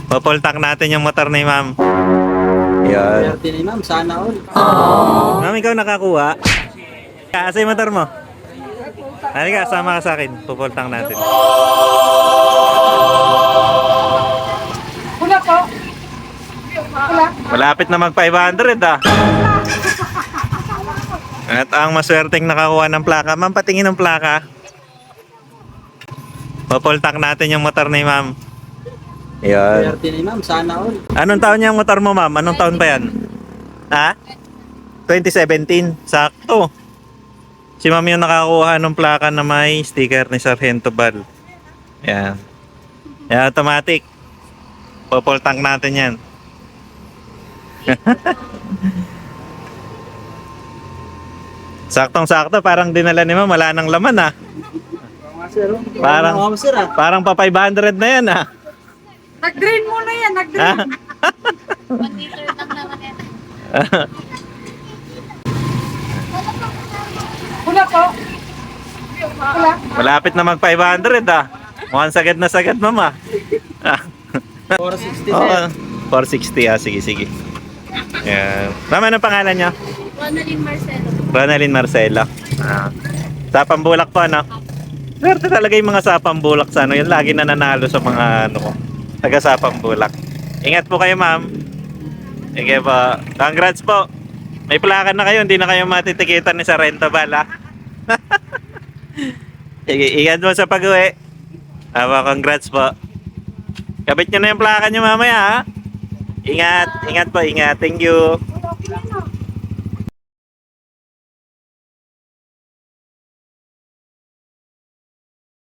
Papultak natin yung motor ni ma'am. Yan. Swerte ni ma'am, sana all. Ma'am, ikaw nakakuha? Asa yung motor mo? Halika, sama ka sa akin. Pupultang natin. Wala po. Wala. Malapit na mag 500 ah. At ang maswerteng nakakuha ng plaka. Ma'am, patingin ng plaka. Papultak natin yung motor ni ma'am. Yan. Swerte ni ma'am, sana all. Anong taon yung motor mo, ma'am? Anong taon pa yan? Ha? 2017. Sakto. Si ma'am yung nakakuha ng plaka na may sticker ni Sargento Bal. Yan. Yan, automatic. Papultak natin yan. Saktong-sakto, parang dinala ni ma'am, wala nang laman ah. Sir, Parang- sir ah. Parang pa 500 na yan ah. Nag-drain muna yan, Ha? nag-drain. 1 liter lang naman yan. Wala po. Wala. Malapit na mag 500 ah. Mukhang sagad na sagad ma'am ah. 460 Oo, sir. 460 ah, sige sige. Yan. Ma'am, anong pangalan niya? Ronaldin Marcelo. Ronaldin Marcelo. Ah. Sapambulak po ano? Swerte talaga yung mga sapambulak sa ano, yun lagi nananalo sa mga ano ko. Taga Sapambulak. Ingat po kayo, ma'am. Sige po. Congrats po. May plaka na kayo, hindi na kayo matitikitan ni Sargento Bal, ha? Sige, ingat mo sa pag-uwi. Congrats po. Kabit nyo na yung plaka nyo mamaya, ha? Ingat, ingat po, ingat. Thank you.